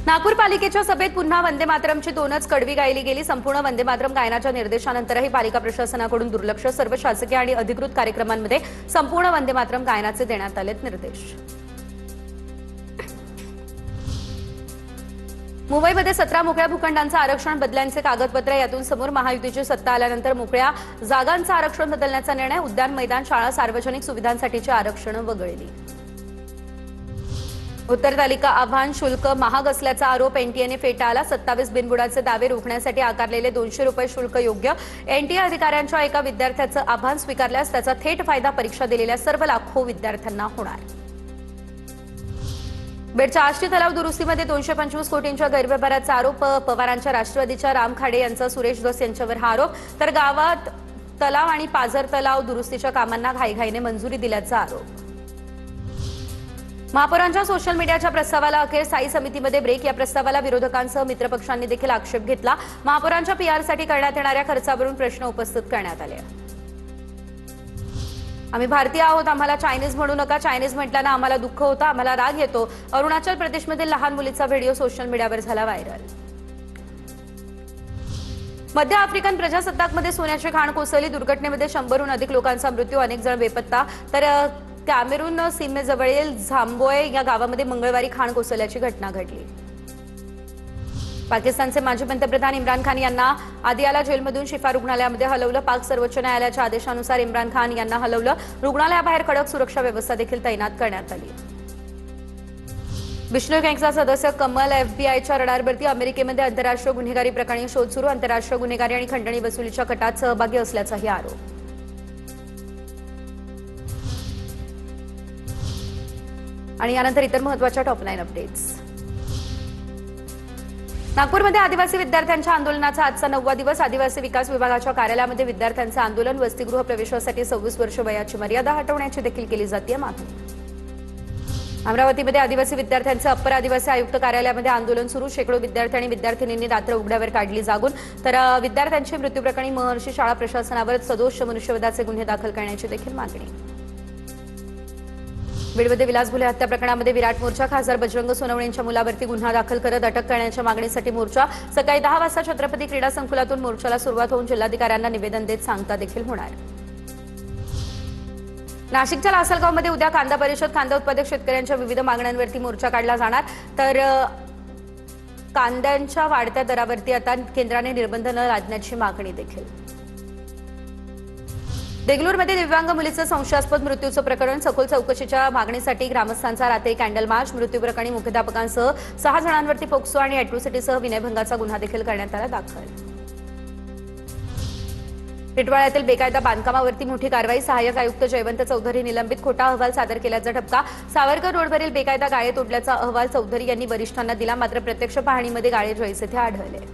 नागपूर पालिकेच्या सभेत पुन्हा वंदे मातरमची दोनच कडवी गायली गेली। संपूर्ण वंदे मातरम गायनाच्या निर्देशानंतरही पालिका प्रशासनाकडून दुर्लक्ष। सर्व शासकीय आणि अधिकृत कार्यक्रमांमध्ये संपूर्ण वंदे मातरम गायनाचे देण्यात आलेत निर्देश। मुंबईमध्ये 17 मोकळ्या भूखंडांचं आरक्षण बदल्यांचे कागदपत्र यातून समोर। महायुतीची सत्ता आल्यानंतर मोकळ्या जागांचं आरक्षण बदलण्याचा निर्णय। उद्यान मैदान शाळा सार्वजनिक सुविधांसाठीची आरक्षण वगळली। उत्तर तालिका आव्हान शुल्क महाग असल्याचा आरोप एनटीएने फेटाळला। 27 बिनबुडाचे दावे रोखण्यासाठी आकारलेले 200 रुपये शुल्क योग्य। एनटीए अधिकाऱ्यांच्या एका विद्यार्थ्याचं आव्हान स्वीकारल्यास त्याचा थेट फायदा परीक्षा दिलेल्या सर्व लाखो विद्यार्थ्यांना होणार। बेडच्या आष्टी तलाव दुरुस्तीमध्ये 225 कोटींच्या गैरव्यवहाराचा आरोप। पवारांच्या राष्ट्रवादीच्या राम खाडे यांचा सुरेश धस यांच्यावर हा आरोप। तर गावात तलाव आणि पाझर तलाव दुरुस्तीच्या कामांना घाईघाईने मंजुरी दिल्याचा आरोप। महापौरांच्या सोशल मीडियाच्या प्रस्तावाला अखेर स्थायी समितीमध्ये ब्रेक। या प्रस्तावाला विरोधकांसह मित्रपक्षांनी देखील आक्षेप घेतला। महापौरांच्या पीआरसाठी करण्यात येणाऱ्या खर्चावरून प्रश्न उपस्थित करण्यात आले। आम्ही भारतीय आहोत, आम्हाला चायनीज म्हणू नका। चायनीज म्हटल्यानं आम्हाला दुःख होतं, आम्हाला राग येतो। अरुणाचल प्रदेशमधील लहान मुलीचा व्हिडिओ सोशल मीडियावर झाला व्हायरल। मध्य आफ्रिकन प्रजासत्ताकमध्ये सोन्याची खाण कोसळली। दुर्घटनेमध्ये 100हून अधिक लोकांचा मृत्यू, अनेक जण बेपत्ता। तर कॅमेरून सीमेजवळील झाम्बोए या गावामध्ये मंगळवारी खाण कोसळल्याची घटना घडली। पाकिस्तानचे माजी पंतप्रधान इम्रान खान यांना आदियाला जेलमधून शिफा रुग्णालयामध्ये हलवलं। पाक सर्वोच्च न्यायालयाच्या आदेशानुसार इम्रान खान यांना हलवलं। रुग्णालयाबाहेर कडक सुरक्षा व्यवस्था देखील तैनात करण्यात आली। विष्णू गँगचा सदस्य कमल एफबीआयच्या रडारवरती। अमेरिकेमध्ये आंतरराष्ट्रीय गुन्हेगारी प्रकरणी शोध सुरू। आंतरराष्ट्रीय गुन्हेगारी आणि खंडणी वसुलीच्या कटात सहभागी असल्याचाही आरोप। आणि यानंतर इतर महत्त्वाच्या टॉप 9 अपडेट्स। नागपूरमध्ये आदिवासी विद्यार्थ्यांच्या आंदोलनाचा आजचा 9वा दिवस। आदिवासी विकास विभागाच्या कार्यालयामध्ये विद्यार्थ्यांचे आंदोलन। वसतिगृह प्रवेशासाठी 26 वर्ष वयाची मर्यादा हटवण्याची देखील केली जाते मागणी। अमरावतीमध्ये आदिवासी विद्यार्थ्यांचे अप्पर आदिवासी आयुक्त कार्यालयामध्ये आंदोलन सुरू। शेकडो विद्यार्थी आणि विद्यार्थिनींनी रात्र उघड्यावर काढली जागून। तर विद्यार्थ्यांची मृत्यूप्रकरणी महर्षी शाळा प्रशासनावर सदोष मनुष्यवधाचे गुन्हे दाखल करण्याची देखील मागणी। बीडमध्ये विलास भुले हत्या प्रकरणामध्ये विराट मोर्चा। खासदार बजरंग सोनवणेंच्या मुलावरती गुन्हा दाखल करत अटक करण्याच्या मागणीसाठी मोर्चा। सकाळी 10 वाजता छत्रपती क्रीडा संकुलातून मोर्चाला सुरुवात होऊन जिल्हाधिकाऱ्यांना निवेदन देत सांगता देखील होणार। नाशिकच्या लासलगावमध्ये उद्या कांदा परिषद कांदा उत्पादक शेतकऱ्यांच्या विविध मागण्यांवरती मोर्चा काढला जाणार। तर कांद्यांच्या वाढत्या दरावरती आता केंद्राने निर्बंध न लादण्याची मागणी देखील। देगलूरमध्ये दिव्यांग मुलीचं संशयास्पद मृत्यूचं प्रकरण। सखोल चौकशीच्या मागणीसाठी ग्रामस्थांचा रात्री कॅन्डल मार्च। मृत्यूप्रकरणी मुख्याध्यापकांसह 6 जणांवरती पोक्सो आणि अॅट्रॉसिटीसह विनयभंगाचा गुन्हा देखील करण्यात आला दाखल। टिटवाळ्यातील बेकायदा बांधकामावरती मोठी कारवाई। सहाय्यक आयुक्त जयवंत चौधरी निलंबित। खोटा अहवाल सादर केल्याचा ठपका। सावरकर रोडवरील बेकायदा गाळे तोडल्याचा अहवाल चौधरी यांनी वरिष्ठांना दिला। मात्र प्रत्यक्ष पाहणीमध्ये गाळे जैसे थे आढळले।